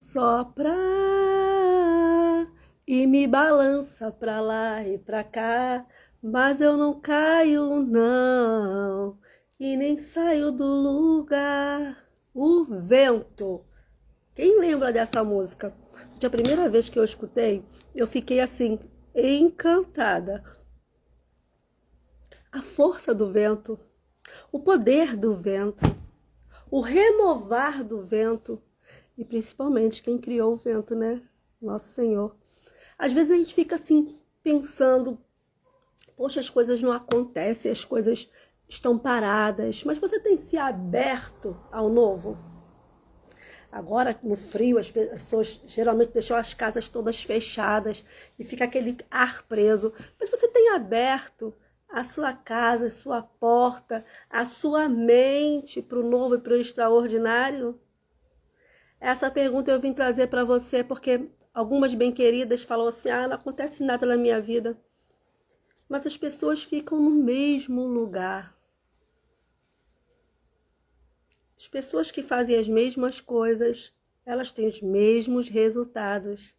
Sopra e me balança pra lá e pra cá, mas eu não caio não, e nem saio do lugar. O vento. Quem lembra dessa música? A primeira vez que eu escutei, eu fiquei assim, encantada. A força do vento, o poder do vento, o renovar do vento, e principalmente quem criou o vento, né? Nosso Senhor. Às vezes a gente fica assim, pensando, poxa, as coisas não acontecem, as coisas estão paradas, mas você tem se aberto ao novo? Agora, no frio, as pessoas geralmente deixam as casas todas fechadas e fica aquele ar preso. Mas você tem aberto a sua casa, a sua porta, a sua mente para o novo e para o extraordinário? Essa pergunta eu vim trazer para você porque algumas bem-queridas falam assim, não acontece nada na minha vida. Mas as pessoas ficam no mesmo lugar. As pessoas que fazem as mesmas coisas, elas têm os mesmos resultados.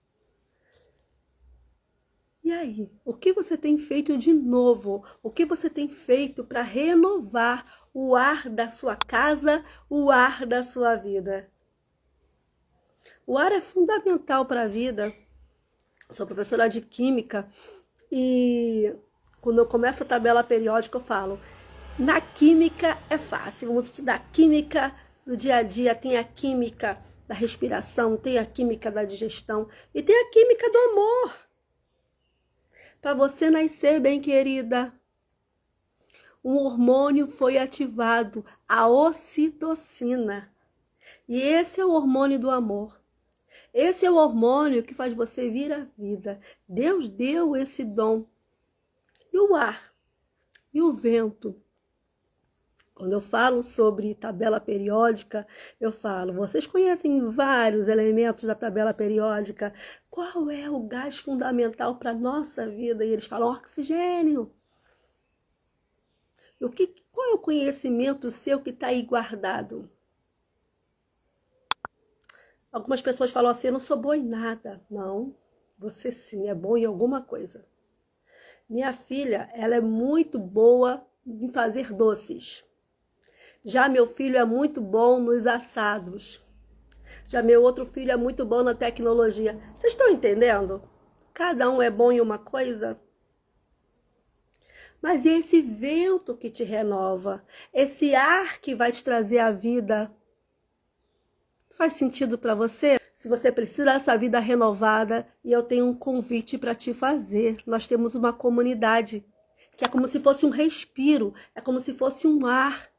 E aí, o que você tem feito de novo? O que você tem feito para renovar o ar da sua casa, o ar da sua vida? O ar é fundamental para a vida. Eu sou professora de química e quando eu começo a tabela periódica eu falo, na química é fácil, vamos estudar química do dia a dia, tem a química da respiração, tem a química da digestão e tem a química do amor. Para você nascer, bem querida, um hormônio foi ativado, a ocitocina. E esse é o hormônio do amor. Esse é o hormônio que faz você vir à vida. Deus deu esse dom. E o ar, e o vento. Quando eu falo sobre tabela periódica, eu falo, vocês conhecem vários elementos da tabela periódica. Qual é o gás fundamental para a nossa vida? E eles falam oxigênio. Qual é o conhecimento seu que está aí guardado? Algumas pessoas falam assim, eu não sou boa em nada. Não, você sim é bom em alguma coisa. Minha filha, ela é muito boa em fazer doces. Já meu filho é muito bom nos assados. Já meu outro filho é muito bom na tecnologia. Vocês estão entendendo? Cada um é bom em uma coisa. Mas é esse vento que te renova, esse ar que vai te trazer a vida. Faz sentido para você? Se você precisa dessa vida renovada, e eu tenho um convite para te fazer. Nós temos uma comunidade que é como se fosse um respiro, é como se fosse um ar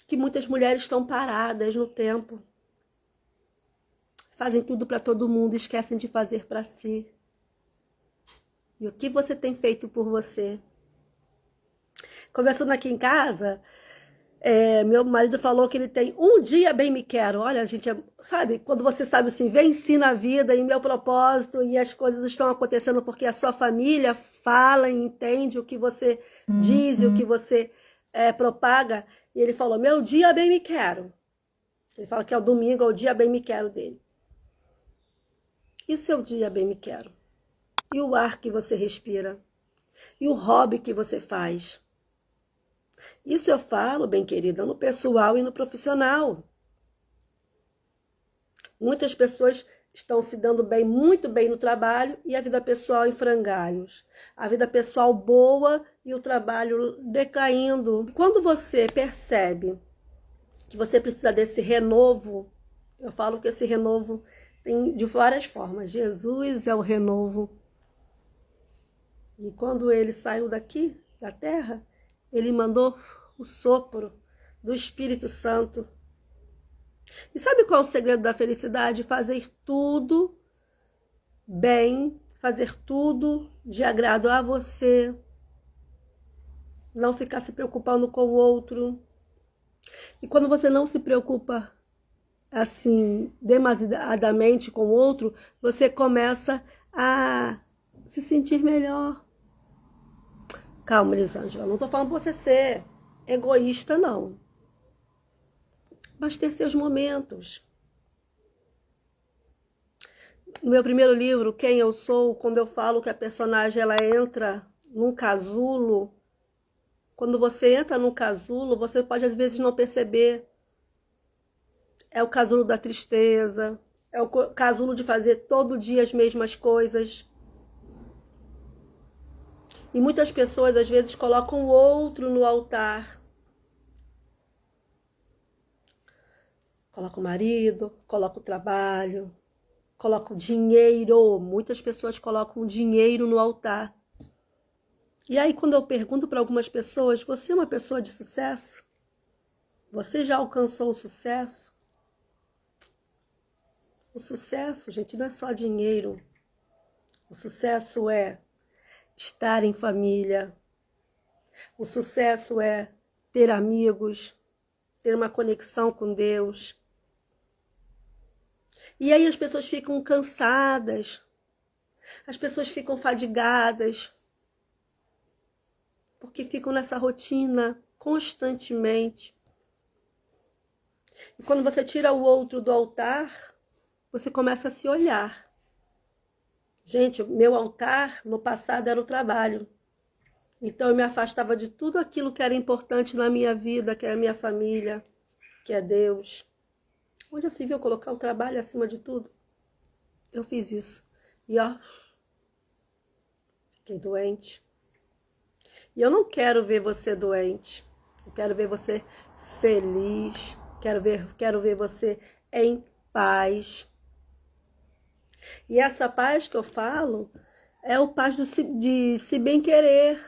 que muitas mulheres estão paradas no tempo. Fazem tudo para todo mundo, esquecem de fazer para si. E o que você tem feito por você? Conversando aqui em casa, meu marido falou que ele tem um dia bem me quero. Olha, gente, sabe, quando você sabe assim, venci na vida e meu propósito e as coisas estão acontecendo porque a sua família fala e entende o que você diz e o que você propaga. E ele falou, meu dia bem me quero. Ele fala que é o domingo, é o dia bem me quero dele. E o seu dia bem me quero? E o ar que você respira? E o hobby que você faz? Isso eu falo, bem querida, no pessoal e no profissional. Muitas pessoas estão se dando bem, muito bem no trabalho e a vida pessoal em frangalhos. A vida pessoal boa e o trabalho decaindo. Quando você percebe que você precisa desse renovo, eu falo que esse renovo tem de várias formas. Jesus é o renovo. E quando ele saiu daqui, da terra, ele mandou o sopro do Espírito Santo. E sabe qual é o segredo da felicidade? Fazer tudo bem, fazer tudo de agrado a você. Não ficar se preocupando com o outro. E quando você não se preocupa assim, demasiadamente com o outro, você começa a se sentir melhor. Calma, Elisângela, não estou falando para você ser egoísta, não. Mas ter seus momentos. No meu primeiro livro, Quem Eu Sou, quando eu falo que a personagem ela entra num casulo, quando você entra num casulo, você pode às vezes não perceber. É o casulo da tristeza, é o casulo de fazer todo dia as mesmas coisas. E muitas pessoas às vezes colocam o outro no altar. Coloca o marido, coloca o trabalho, coloca o dinheiro. Muitas pessoas colocam o dinheiro no altar. E aí, quando eu pergunto para algumas pessoas, você é uma pessoa de sucesso? Você já alcançou o sucesso? O sucesso, gente, não é só dinheiro. O sucesso é estar em família. O sucesso é ter amigos, ter uma conexão com Deus. E aí as pessoas ficam cansadas, as pessoas ficam fadigadas, porque ficam nessa rotina constantemente. E quando você tira o outro do altar, você começa a se olhar. Gente, meu altar no passado era o trabalho. Então eu me afastava de tudo aquilo que era importante na minha vida, que é a minha família, que é Deus. Onde já se viu colocar o trabalho acima de tudo? Eu fiz isso. E ó, fiquei doente. E eu não quero ver você doente. Eu quero ver você feliz. Quero ver você em paz. E essa paz que eu falo é o paz de se bem querer.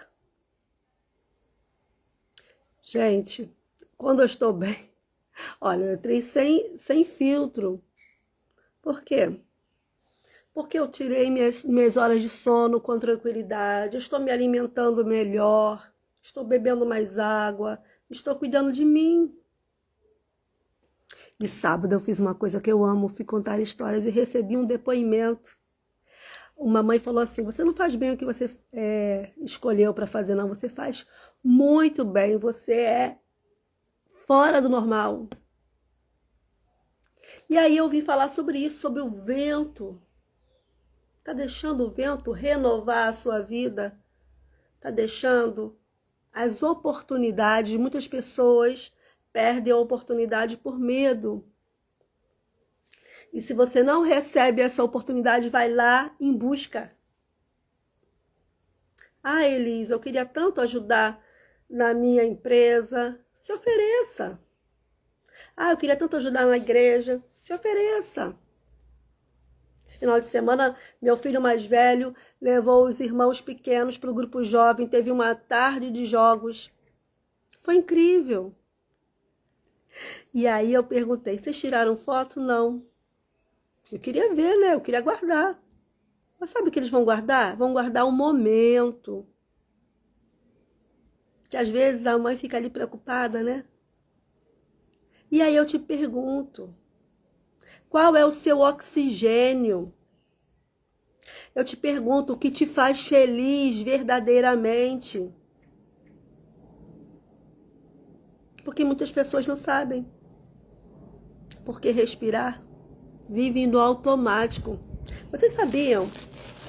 Gente, quando eu estou bem, olha, eu entrei sem filtro. Por quê? Porque eu tirei minhas horas de sono com tranquilidade, eu estou me alimentando melhor, estou bebendo mais água, estou cuidando de mim. E sábado eu fiz uma coisa que eu amo, fui contar histórias e recebi um depoimento. Uma mãe falou assim, você não faz bem o que você escolheu para fazer, não, você faz muito bem, você é fora do normal. E aí eu vim falar sobre isso, sobre o vento. Está deixando o vento renovar a sua vida? Está deixando as oportunidades? Muitas pessoas perdem a oportunidade por medo. E se você não recebe essa oportunidade, vai lá em busca. Ah, Elis, eu queria tanto ajudar na minha empresa. Se ofereça. Ah, eu queria tanto ajudar na igreja. Se ofereça. Esse final de semana, meu filho mais velho levou os irmãos pequenos para o grupo jovem. Teve uma tarde de jogos. Foi incrível. E aí eu perguntei, vocês tiraram foto? Não. Eu queria ver, né? Eu queria guardar. Mas sabe o que eles vão guardar? Vão guardar um momento. Que às vezes a mãe fica ali preocupada, né? E aí eu te pergunto, qual é o seu oxigênio? Eu te pergunto, o que te faz feliz verdadeiramente? Porque muitas pessoas não sabem. Porque respirar vive no automático. Vocês sabiam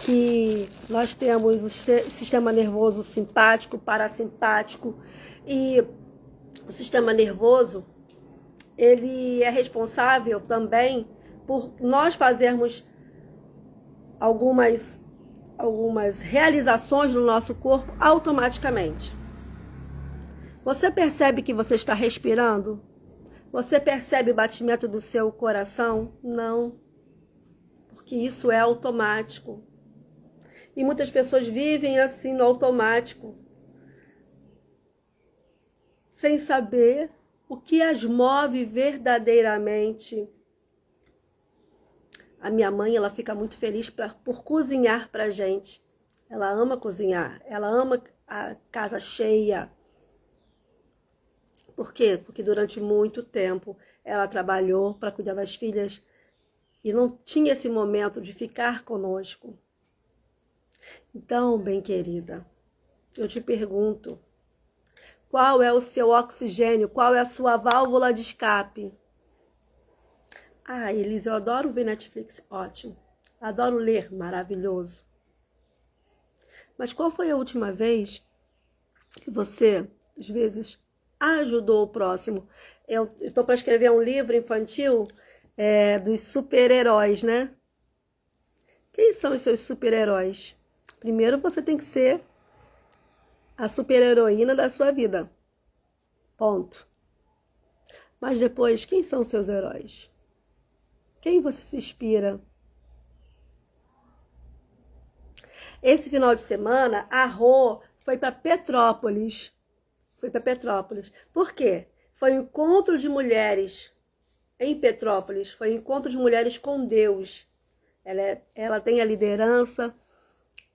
que nós temos o sistema nervoso simpático, parasimpático, e o sistema nervoso, ele é responsável também por nós fazermos algumas realizações no nosso corpo automaticamente. Você percebe que você está respirando? Você percebe o batimento do seu coração? Não, porque isso é automático. E muitas pessoas vivem assim no automático, sem saber o que as move verdadeiramente. A minha mãe, ela fica muito feliz por cozinhar pra gente. Ela ama cozinhar, ela ama a casa cheia. Por quê? Porque durante muito tempo ela trabalhou para cuidar das filhas e não tinha esse momento de ficar conosco. Então, bem querida, eu te pergunto, qual é o seu oxigênio? Qual é a sua válvula de escape? Ah, Elisa, eu adoro ver Netflix. Ótimo. Adoro ler, maravilhoso. Mas qual foi a última vez que você, às vezes, ajudou o próximo? Eu estou para escrever um livro infantil dos super-heróis, né? Quem são os seus super-heróis? Primeiro você tem que ser a super-heroína da sua vida. Ponto. Mas depois, quem são os seus heróis? Quem você se inspira? Esse final de semana, a Rô foi para Petrópolis. Por quê? Foi um encontro de mulheres em Petrópolis. Foi um encontro de mulheres com Deus. Ela tem a liderança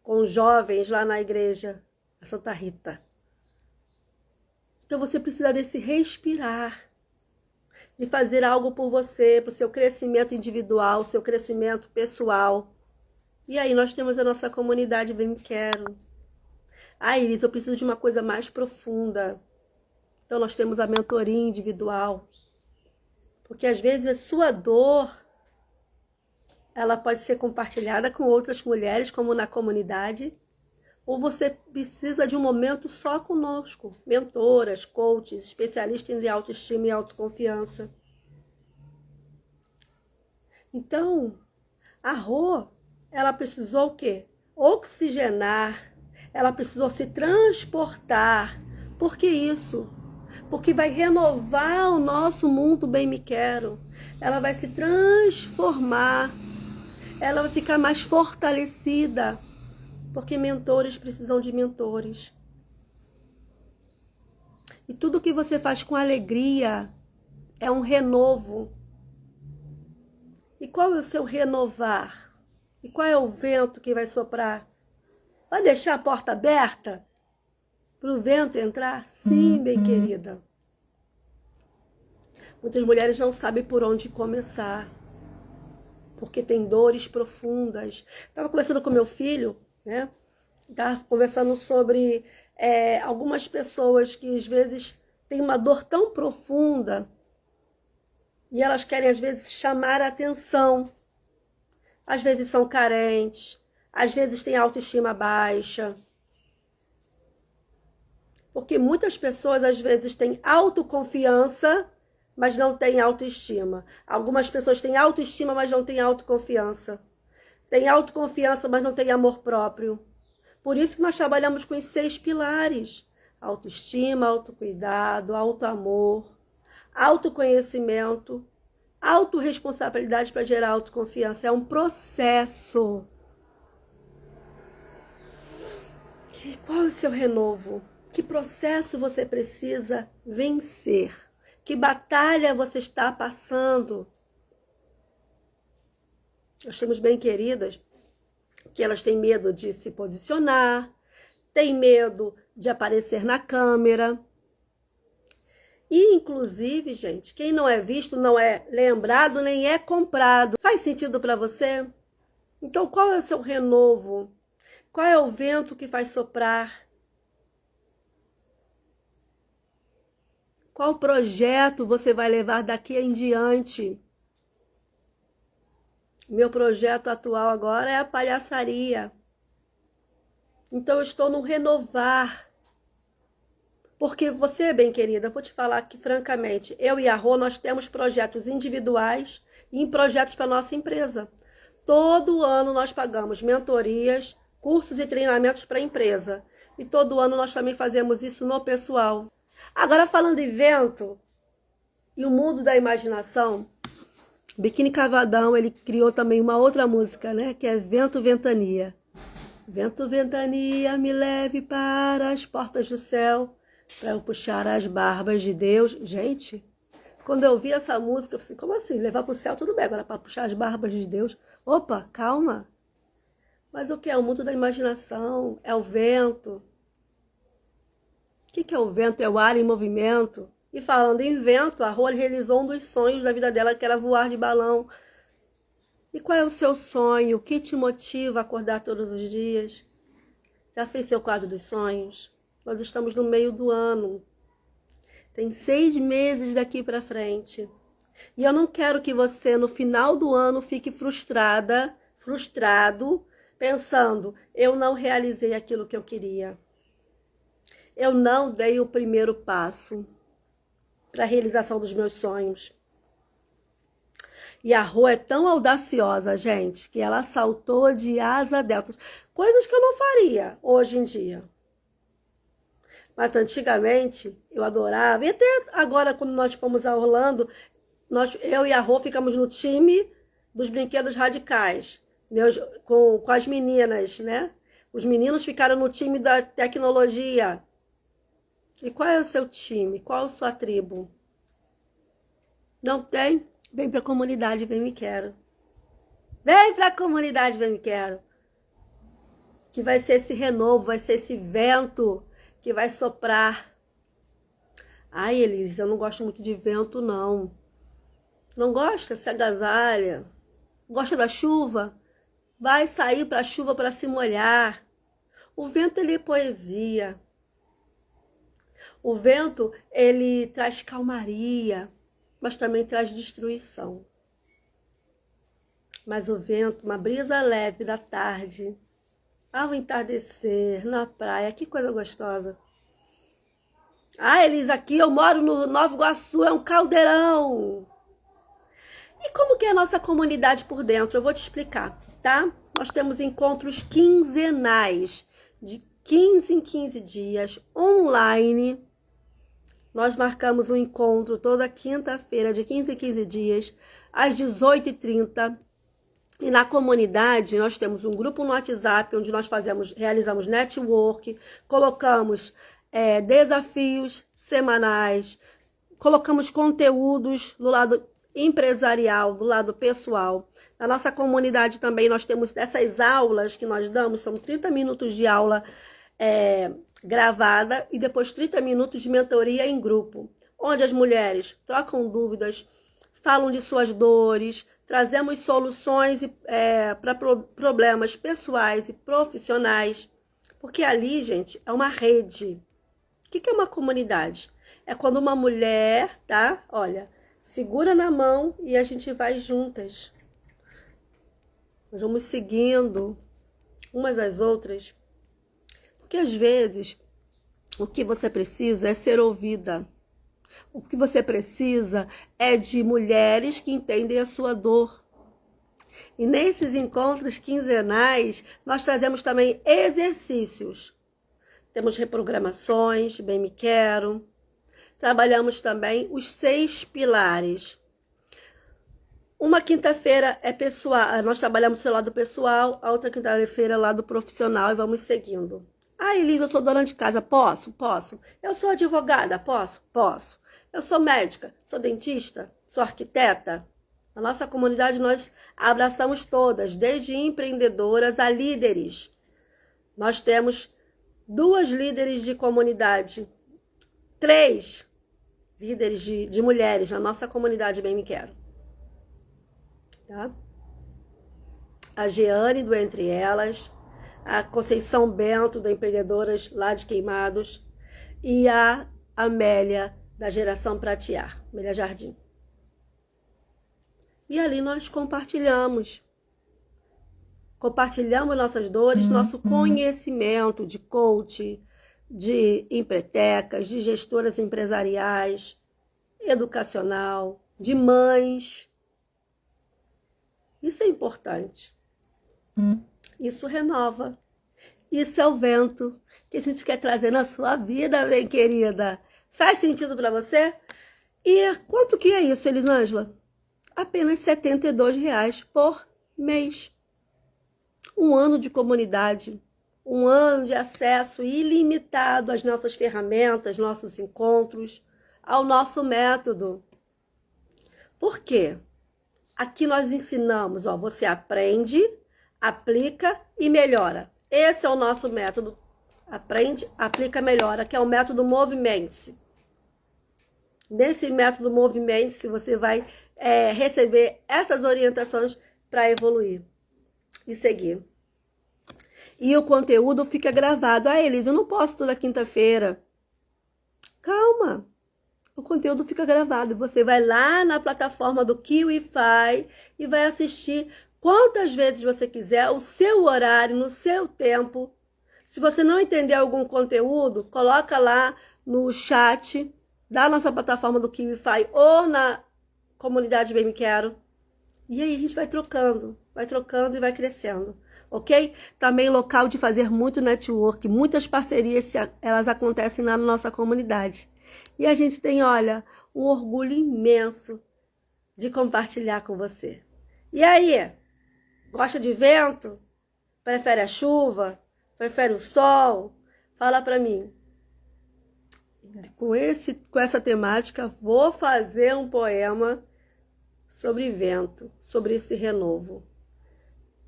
com jovens lá na igreja, a Santa Rita. Então você precisa desse respirar, de fazer algo por você, para o seu crescimento individual, seu crescimento pessoal. E aí nós temos a nossa comunidade Vem Me Quero. Ah, Iris, eu preciso de uma coisa mais profunda. Então nós temos a mentoria individual. Porque às vezes a sua dor, ela pode ser compartilhada com outras mulheres, como na comunidade, ou você precisa de um momento só conosco. Mentoras, coaches, especialistas em autoestima e autoconfiança. Então, a Rô, ela precisou o quê? Oxigenar. Ela precisou se transportar. Por que isso? Porque vai renovar o nosso mundo Bem Me Quero. Ela vai se transformar. Ela vai ficar mais fortalecida. Porque mentores precisam de mentores. E tudo que você faz com alegria é um renovo. E qual é o seu renovar? E qual é o vento que vai soprar? Vai deixar a porta aberta para o vento entrar? Sim, bem querida. Muitas mulheres não sabem por onde começar, porque tem dores profundas. Estava conversando com meu filho, né? Estava conversando sobre algumas pessoas que às vezes têm uma dor tão profunda e elas querem às vezes chamar a atenção. Às vezes são carentes, às vezes têm autoestima baixa. Porque muitas pessoas às vezes têm autoconfiança, mas não têm autoestima. Algumas pessoas têm autoestima, mas não têm autoconfiança. Têm autoconfiança, mas não têm amor próprio. Por isso que nós trabalhamos com os 6 pilares. Autoestima, autocuidado, autoamor, autoconhecimento, autorresponsabilidade para gerar autoconfiança. É um processo. E qual é o seu renovo? Que processo você precisa vencer? Que batalha você está passando? Nós temos bem queridas que elas têm medo de se posicionar, têm medo de aparecer na câmera. E, inclusive, gente, quem não é visto não é lembrado nem é comprado. Faz sentido para você? Então, qual é o seu renovo? Qual é o vento que faz soprar? Qual projeto você vai levar daqui em diante? Meu projeto atual agora é a palhaçaria. Então, eu estou no renovar. Porque você, bem querida, eu vou te falar aqui francamente, eu e a Rô, nós temos projetos individuais e projetos para a nossa empresa. Todo ano nós pagamos mentorias, cursos e treinamentos para a empresa. E todo ano nós também fazemos isso no pessoal. Agora, falando em vento e o mundo da imaginação, Biquíni Cavadão, ele criou também uma outra música, né? Que é Vento Ventania. Vento Ventania, me leve para as portas do céu, para eu puxar as barbas de Deus. Gente, quando eu vi essa música, eu falei, como assim? Levar para o céu, tudo bem, agora para puxar as barbas de Deus. Opa, calma. Mas o que é o mundo da imaginação? É o vento. O que é o vento? É o ar em movimento. E falando em vento, a Rô realizou um dos sonhos da vida dela, que era voar de balão. E qual é o seu sonho? O que te motiva a acordar todos os dias? Já fez seu quadro dos sonhos? Nós estamos no meio do ano. Tem 6 meses daqui para frente. E eu não quero que você, no final do ano, fique frustrada, frustrado, pensando, eu não realizei aquilo que eu queria. Eu não dei o primeiro passo para a realização dos meus sonhos. E a Rô é tão audaciosa, gente, que ela saltou de asa delta. Coisas que eu não faria hoje em dia. Mas antigamente eu adorava. E até agora, quando nós fomos a Orlando, eu e a Rô ficamos no time dos brinquedos radicais. Com as meninas, né? Os meninos ficaram no time da tecnologia. E qual é o seu time? Qual a sua tribo? Não tem? Vem para a comunidade, vem me quero. Vem para a comunidade, vem me quero. Que vai ser esse renovo, vai ser esse vento que vai soprar. Ai, Elise, eu não gosto muito de vento, não. Não gosta? Se agasalha. Gosta da chuva? Vai sair para a chuva para se molhar. O vento, ele é poesia. O vento, ele traz calmaria, mas também traz destruição. Mas o vento, uma brisa leve da tarde, ao entardecer, na praia, que coisa gostosa. Ah, Elisa, aqui eu moro no Nova Iguaçu, é um caldeirão. E como que é a nossa comunidade por dentro? Eu vou te explicar, tá? Nós temos encontros quinzenais, de 15 em 15 dias, online. Nós marcamos um encontro toda quinta-feira, de 15 em 15 dias, às 18h30. E na comunidade, nós temos um grupo no WhatsApp, onde nós realizamos network, colocamos desafios semanais, colocamos conteúdos do lado empresarial, do lado pessoal. Na nossa comunidade também nós temos essas aulas que nós damos, são 30 minutos de aula gravada e depois 30 minutos de mentoria em grupo, onde as mulheres trocam dúvidas, falam de suas dores, trazemos soluções para problemas pessoais e profissionais, porque ali, gente, é uma rede. O que é uma comunidade? É quando uma mulher, tá? Olha, segura na mão e a gente vai juntas. Nós vamos seguindo umas às outras. Porque às vezes o que você precisa é ser ouvida. O que você precisa é de mulheres que entendem a sua dor. E nesses encontros quinzenais, nós trazemos também exercícios. Temos reprogramações, bem me quero. Trabalhamos também os 6 pilares. Uma quinta-feira é pessoal, nós trabalhamos o lado pessoal, a outra quinta-feira é o lado profissional e vamos seguindo. Ah, Elisa, eu sou dona de casa, posso? Posso. Eu sou advogada, posso? Posso. Eu sou médica, sou dentista, sou arquiteta. Na nossa comunidade nós abraçamos todas, desde empreendedoras a líderes. Nós temos 2 líderes de comunidade, 3 líderes de mulheres na nossa comunidade Bem Me Quero. Tá? A Jeane do Entre Elas, a Conceição Bento da Empreendedoras lá de Queimados e a Amélia da Geração Pratear, Amélia Jardim. E ali nós compartilhamos nossas dores, nosso conhecimento de coach, de empretecas, de gestoras empresariais, educacional, de mães. Isso é importante. Isso renova. Isso é o vento que a gente quer trazer na sua vida, bem querida. Faz sentido para você? E quanto que é isso, Elisângela? Apenas R$ 72,00 por mês. Um ano de comunidade, um ano de acesso ilimitado às nossas ferramentas, nossos encontros, ao nosso método. Por quê? Aqui nós ensinamos, você aprende, aplica e melhora. Esse é o nosso método. Aprende, aplica, melhora, que é o método Movimente-se. Nesse método Movimente-se, você vai receber essas orientações para evoluir e seguir. E o conteúdo fica gravado. Ah, Elisa, eu não posso toda quinta-feira. Calma. O conteúdo fica gravado. Você vai lá na plataforma do Kiwify e vai assistir quantas vezes você quiser, o seu horário, no seu tempo. Se você não entender algum conteúdo, coloca lá no chat da nossa plataforma do KiwiFi ou na comunidade Bem Me Quero. E aí a gente vai trocando e vai crescendo, ok? Também local de fazer muito network, muitas parcerias, elas acontecem lá na nossa comunidade. E a gente tem, olha, um orgulho imenso de compartilhar com você. E aí, gosta de vento? Prefere a chuva? Prefere o sol? Fala pra mim. Com essa temática, vou fazer um poema sobre vento, sobre esse renovo.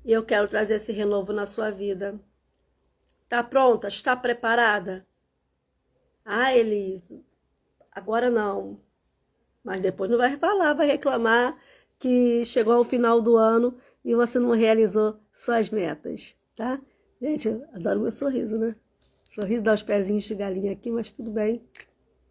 E eu quero trazer esse renovo na sua vida. Tá pronta? Está preparada? Ah, Elis, agora não. Mas depois não vai falar, vai reclamar que chegou ao final do ano e você não realizou suas metas, tá? Gente, eu adoro meu sorriso, né? Sorriso dá os pezinhos de galinha aqui, mas tudo bem.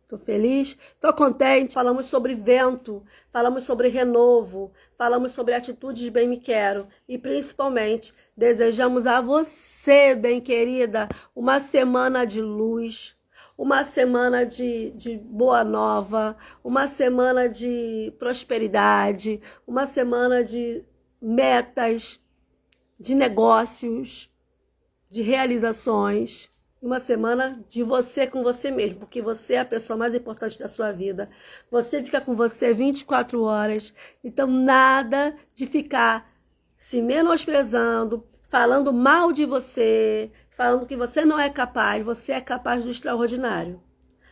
Tô feliz, tô contente. Falamos sobre vento, falamos sobre renovo, falamos sobre atitudes bem me quero. E principalmente, desejamos a você, bem querida, uma semana de luz, uma semana de boa nova, uma semana de prosperidade, uma semana de metas, de negócios, de realizações. Uma semana de você com você mesmo, porque você é a pessoa mais importante da sua vida. Você fica com você 24 horas. Então, nada de ficar se menosprezando, falando mal de você, falando que você não é capaz. Você é capaz do extraordinário.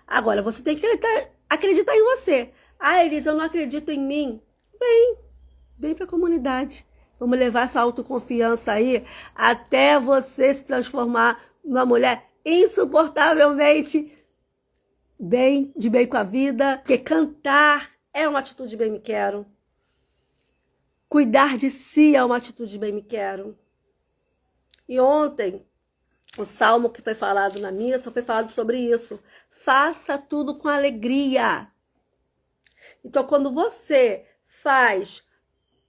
Agora, você tem que acreditar em você. Ah, Elisa, eu não acredito em mim. Vem para a comunidade. Vamos levar essa autoconfiança aí até você se transformar numa mulher insuportavelmente de bem com a vida, porque cantar é uma atitude de bem me quero. Cuidar de si é uma atitude de bem me quero. E ontem, o salmo que foi falado na missa foi falado sobre isso. Faça tudo com alegria. Então, quando você faz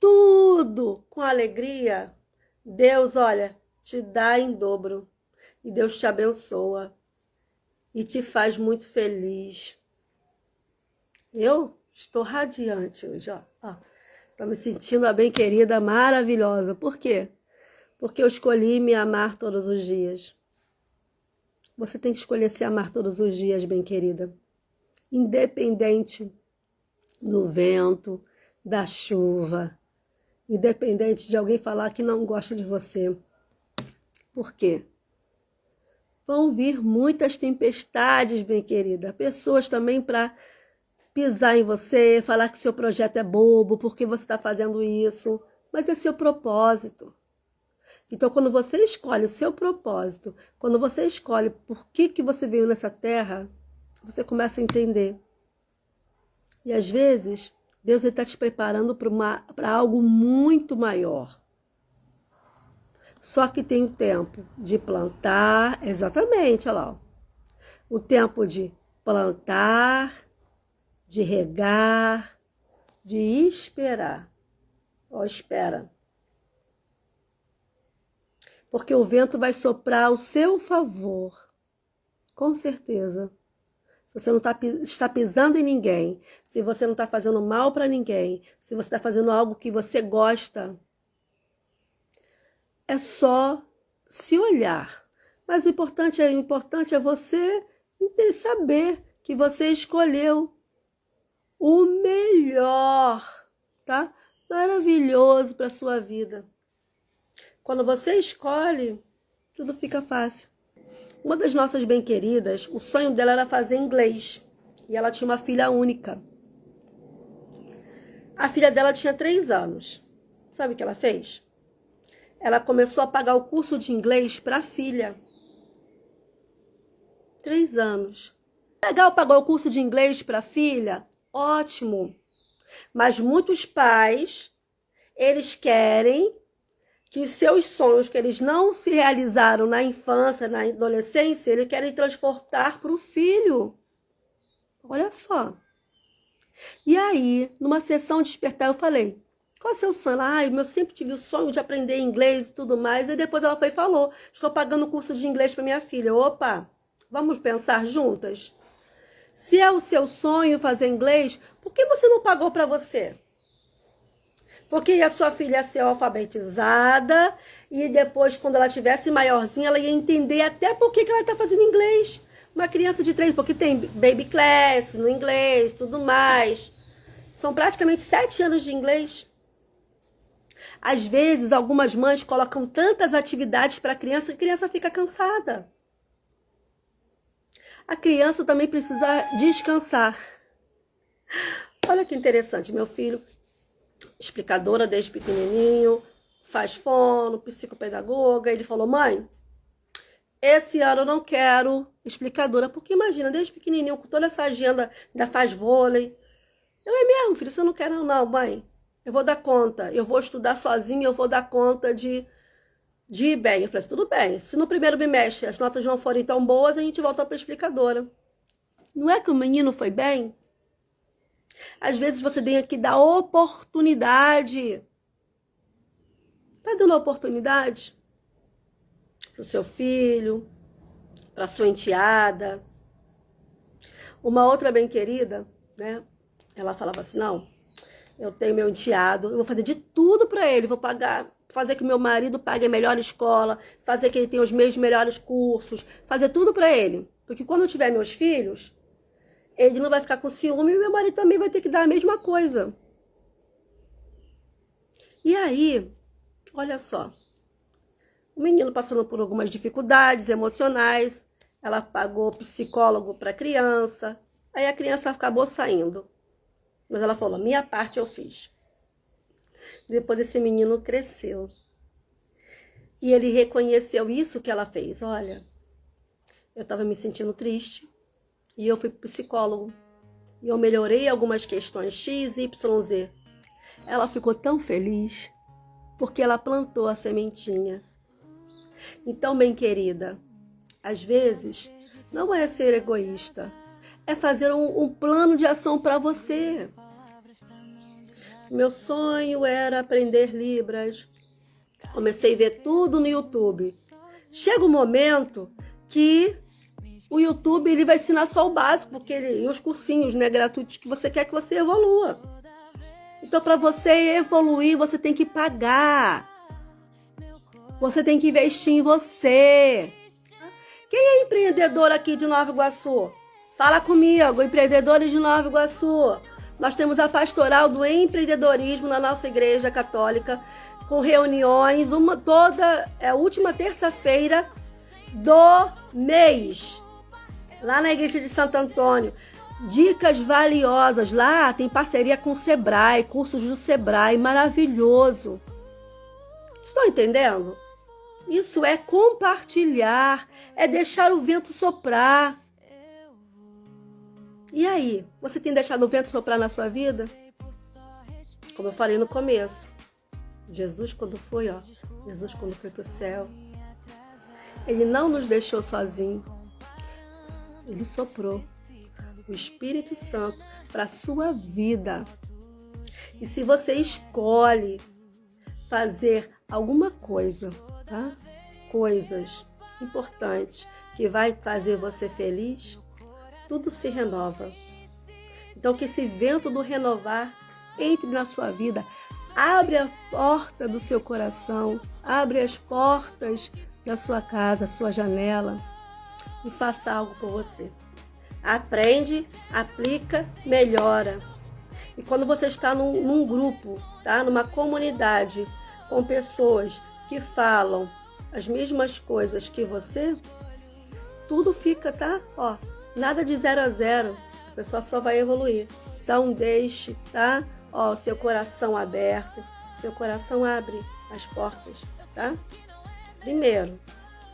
tudo com alegria, Deus, olha, te dá em dobro. E Deus te abençoa e te faz muito feliz. Eu estou radiante hoje, ó. Estou me sentindo a bem querida, maravilhosa. Por quê? Porque eu escolhi me amar todos os dias. Você tem que escolher se amar todos os dias, bem querida. Independente do vento, da chuva. Independente de alguém falar que não gosta de você. Por quê? Vão vir muitas tempestades, bem querida. Pessoas também para pisar em você, falar que seu projeto é bobo, porque você está fazendo isso. Mas é seu propósito. Então, quando você escolhe o seu propósito, quando você escolhe por que você veio nessa terra, você começa a entender. E às vezes, Deus está te preparando para algo muito maior. Só que tem o tempo de plantar, exatamente, olha lá. O tempo de plantar, de regar, de esperar. Ó, espera. Porque o vento vai soprar ao seu favor, com certeza. Se você não está pisando em ninguém, se você não está fazendo mal para ninguém, se você está fazendo algo que você gosta, é só se olhar. Mas o importante é você saber que você escolheu o melhor, tá? Maravilhoso para a sua vida. Quando você escolhe, tudo fica fácil. Uma das nossas bem-queridas, o sonho dela era fazer inglês. E ela tinha uma filha única. A filha dela tinha 3 anos. Sabe o que ela fez? Ela começou a pagar o curso de inglês para a filha. 3 anos. Legal pagar o curso de inglês para a filha? Ótimo. Mas muitos pais, eles querem que os seus sonhos, que eles não se realizaram na infância, na adolescência, eles querem transportar para o filho. Olha só. E aí, numa sessão de despertar, eu falei, Qual é o seu sonho? Ela, eu sempre tive o sonho de aprender inglês e tudo mais. E depois ela foi e falou, estou pagando curso de inglês para minha filha. Opa, vamos pensar juntas? Se é o seu sonho fazer inglês, por que você não pagou para você? Porque a sua filha ia ser alfabetizada e depois, quando ela tivesse maiorzinha, ela ia entender até por que ela está fazendo inglês. Uma criança de 3, porque tem baby class no inglês, tudo mais. São praticamente 7 anos de inglês. Às vezes, algumas mães colocam tantas atividades para a criança que a criança fica cansada. A criança também precisa descansar. Olha que interessante, meu filho, explicadora desde pequenininho, faz fono, psicopedagoga. Ele falou, mãe, esse ano eu não quero explicadora, porque imagina, desde pequenininho, com toda essa agenda, ainda faz vôlei. Eu, é mesmo, filho, você não quer não, mãe. Eu vou dar conta, eu vou estudar sozinho, eu vou dar conta de ir bem. Eu falei assim, tudo bem, se no primeiro bimestre as notas não forem tão boas, a gente volta para a explicadora. Não é que o menino foi bem? Às vezes você tem que dar oportunidade. Tá dando oportunidade para o seu filho, para sua enteada. Uma outra bem querida, né? Ela falava assim, não, eu tenho meu enteado, eu vou fazer de tudo para ele, vou pagar, fazer que meu marido pague a melhor escola, fazer que ele tenha os meus melhores cursos, fazer tudo para ele. Porque quando eu tiver meus filhos, ele não vai ficar com ciúme e meu marido também vai ter que dar a mesma coisa. E aí, olha só, o menino passando por algumas dificuldades emocionais, ela pagou psicólogo para a criança, aí a criança acabou saindo. Mas ela falou, minha parte eu fiz. Depois esse menino cresceu. E ele reconheceu isso que ela fez. Olha, eu estava me sentindo triste e eu fui para o psicólogo. E eu melhorei algumas questões X, Y, Z. Ela ficou tão feliz porque ela plantou a sementinha. Então, bem querida, às vezes não é ser egoísta, é fazer um plano de ação para você. Meu sonho era aprender Libras. Comecei a ver tudo no YouTube. Chega um momento que o YouTube ele vai ensinar só o básico, porque e os cursinhos, né, gratuitos que você quer que você evolua. Então, para você evoluir, você tem que pagar. Você tem que investir em você. Quem é empreendedor aqui de Nova Iguaçu? Fala comigo, empreendedores de Nova Iguaçu. Nós temos a pastoral do empreendedorismo na nossa igreja católica, com reuniões, a última terça-feira do mês, lá na igreja de Santo Antônio. Dicas valiosas. Lá tem parceria com o Sebrae, cursos do Sebrae, maravilhoso. Estão entendendo? Isso é compartilhar, é deixar o vento soprar. E aí, você tem deixado o vento soprar na sua vida? Como eu falei no começo, Jesus quando foi para o céu, ele não nos deixou sozinhos. Ele soprou o Espírito Santo para a sua vida. E se você escolhe fazer alguma coisa, tá? Coisas importantes que vai fazer você feliz, tudo se renova. Então, que esse vento do renovar entre na sua vida. Abre a porta do seu coração, abre as portas da sua casa, sua janela e faça algo por você. Aprende, aplica, melhora. E quando você está num grupo, tá? Numa comunidade com pessoas que falam as mesmas coisas que você, tudo fica, tá? Ó, nada de 0 a 0. A pessoa só vai evoluir. Então deixe, tá? Ó, seu coração aberto. Seu coração abre as portas, tá? Primeiro,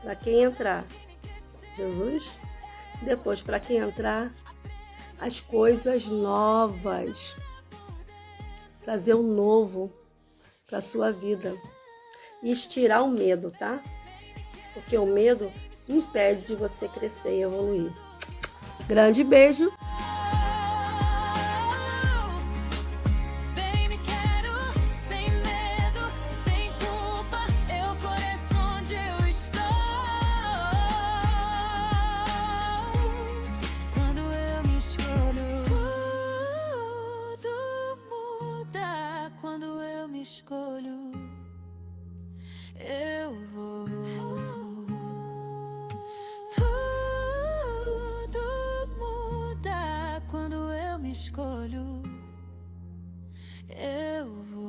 para quem entrar, Jesus. Depois, para quem entrar, as coisas novas. Trazer o novo para a sua vida. E estirar o medo, tá? Porque o medo impede de você crescer e evoluir. Grande beijo. Baby, quero sem eu vou. Tudo muda quando eu me escolho. Eu vou.